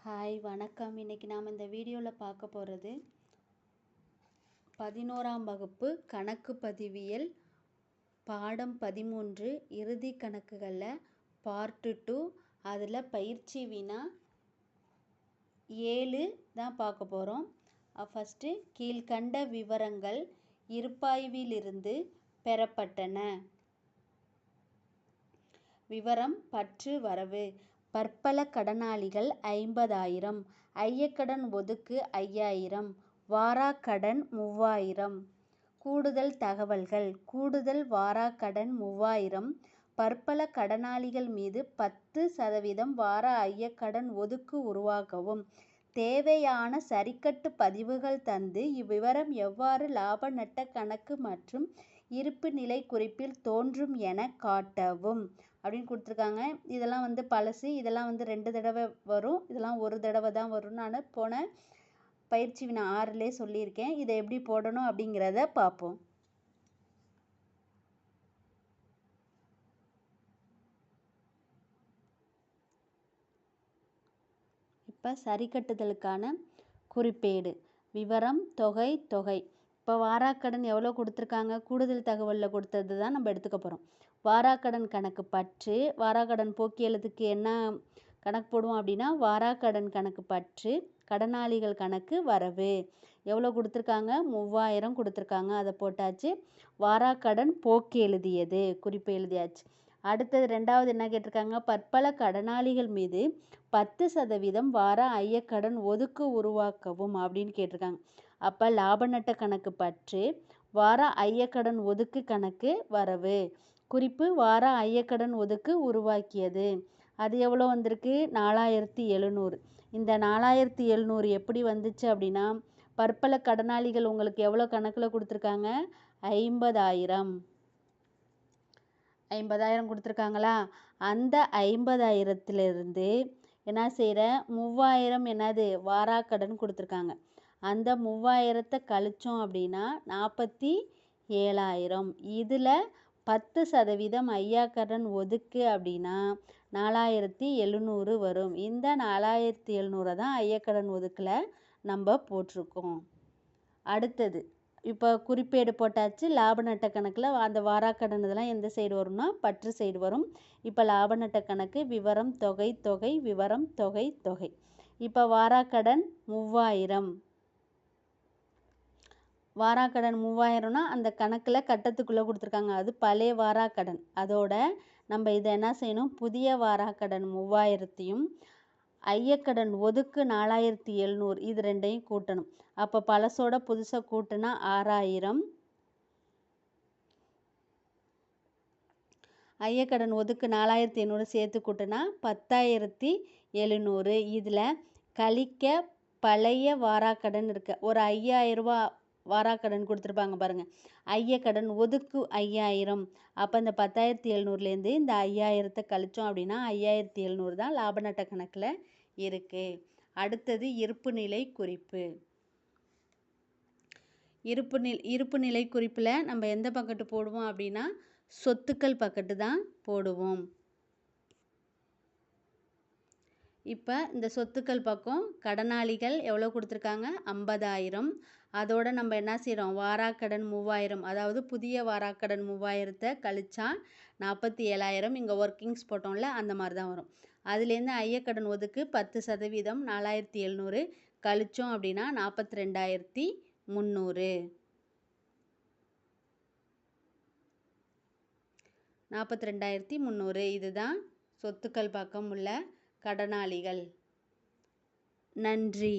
Hi வணக்கம். இன்றைக்கி நாம் இந்த வீடியோவில் பார்க்க போகிறது 11ஆம் வகுப்பு கணக்கு பதிவியல் பாடம் 13 இறுதி கணக்குகளில் பார்ட் 2. அதில் பயிற்சி வினா 7 தான் பார்க்க போகிறோம். ஃபஸ்ட்டு கீழ்கண்ட விவரங்கள் இருப்பாய்விலிருந்து பெறப்பட்டன. விவரம் பற்று வரவு. பற்பல கடனாளிகள் 50,000, ஐயக்கடன் ஒதுக்கு 5,000, வாராக்கடன் 3,000. கூடுதல் தகவல்கள். கூடுதல் வாராக்கடன் 3,000. பற்பல கடனாளிகள் மீது 10% வார ஐயக்கடன் ஒதுக்கு உருவாக்கவும். தேவையான சரிக்கட்டு பதிவுகள் தந்து இவ்விவரம் எவ்வாறு லாப நட்ட கணக்கு மற்றும் இருப்பு நிலை குறிப்பில் தோன்றும் என காட்டவும் அப்படின்னு கொடுத்துருக்காங்க. இதெல்லாம் பழசு. இதெல்லாம் 2 தடவை வரும். இதெல்லாம் 1 தடவை தான் வரும். நான் போன பயிற்சி வினா 6லே சொல்லியிருக்கேன். இதை எப்படி போடணும் அப்படிங்கிறத பார்ப்போம். இப்போ சரி கட்டுதலுக்கான குறிப்பேடு. விவரம் தொகை தொகை. இப்போ வாராக்கடன் எவ்வளோ கொடுத்துருக்காங்க, கூடுதல் தகவலில் கொடுத்தது தான் நம்ம எடுத்துக்க போகிறோம். வாராக்கடன் கணக்கு பற்று. வாராக்கடன் போக்கியலுக்கு என்ன கணக்கு போடுவோம் அப்படின்னா வாராக்கடன் கணக்கு பற்று, கடனாளிகள் கணக்கு வரவு. எவ்வளோ கொடுத்துருக்காங்க, 3,000 கொடுத்துருக்காங்க. அதை போட்டாச்சு. வாராக்கடன் போக்கி எழுதியது குறிப்பு எழுதியாச்சு. அடுத்தது 2வது என்ன கேட்டிருக்காங்க, பற்பல கடனாளிகள் மீது 10% வார ஐயக்கடன் ஒதுக்கு உருவாக்கவும் அப்படின்னு கேட்டிருக்காங்க. அப்போ லாப நட்ட கணக்கு பற்று, வார ஐயக்கடன் ஒதுக்கு கணக்கு வரவு. குறிப்பு வார ஐயக்கடன் ஒதுக்கு உருவாக்கியது. அது எவ்வளோ வந்திருக்கு, 4,700. இந்த 4,700 எப்படி வந்துச்சு அப்படின்னா, பற்பல கடனாளிகள் உங்களுக்கு எவ்வளோ கணக்கில் கொடுத்துருக்காங்க, 50,000 கொடுத்துருக்காங்களா. அந்த 50,000த்திலிருந்து என்ன செய்கிற, 3,000 என்னது வாராக்கடன் கொடுத்துருக்காங்க. அந்த 3,000த்தை கழிச்சோம் அப்படின்னா 47,000. இதில் 10% ஐயாக்கடன் ஒதுக்கு அப்படின்னா 4,700 வரும். இந்த 4,700 தான் ஐயக்கடன் ஒதுக்கில் நம்ம போட்டிருக்கோம். அடுத்தது இப்போ குறிப்பேடு போட்டாச்சு. லாப நட்ட கணக்கில் அந்த வாராக்கடன் இதெல்லாம் எந்த சைடு வரும்னா பற்று சைடு வரும். இப்போ லாப நட்ட கணக்கு விவரம் தொகை தொகை விவரம் தொகை தொகை. இப்போ வாராக்கடன் 3,000. வாராக்கடன் 3,000னா அந்த கணக்கில் கட்டத்துக்குள்ளே கொடுத்துருக்காங்க. அது பழைய வாராக்கடன். அதோட நம்ம இதை என்ன செய்யணும், புதிய வாராக்கடன் 3,000த்தையும் ஐயக்கடன் ஒதுக்கு 4,700 இது ரெண்டையும் கூட்டணும். அப்போ பழசோட புதுசாக கூட்டினா 6,000, ஐயக்கடன் ஒதுக்கு 4,700 சேர்த்து கூட்டினா 10,700. இதில் கழிக்க பழைய வாராக்கடன் இருக்கு. ஒரு 5,000 ரூபா வாராக்கடன் கொடுத்துருப்பாங்க பாருங்கள். ஐயக்கடன் ஒதுக்கு 5,000. அப்போ இந்த 10,700லேருந்து இந்த 5,000த்தை கழிச்சோம் அப்படின்னா 5,700 தான் லாப நட்ட கணக்கில் இருக்குது. அடுத்தது இருப்பு நிலை குறிப்பு. இருப்பு நிலை குறிப்பில் நம்ம எந்த பக்கெட்டு போடுவோம் அப்படின்னா சொத்துக்கள் பக்கெட்டு தான் போடுவோம். இப்போ இந்த சொத்துக்கள் பக்கம் கடனாளிகள் எவ்வளோ கொடுத்துருக்காங்க, 50,000. அதோடு நம்ம என்ன செய்கிறோம், வாராக்கடன் 3,000, அதாவது புதிய வாராக்கடன் 3,000த்தை கழிச்சா 47,000. இங்கே ஒர்க்கிங்ஸ் போட்டோம்ல அந்த மாதிரி தான் வரும். அதுலேருந்து ஐயக்கடன் ஒதுக்கு 10% 4,700 கழிச்சோம் அப்படின்னா 42,300. 42,300 இதுதான் சொத்துக்கள் பக்கம் உள்ள கடனாளிகள். நன்றி.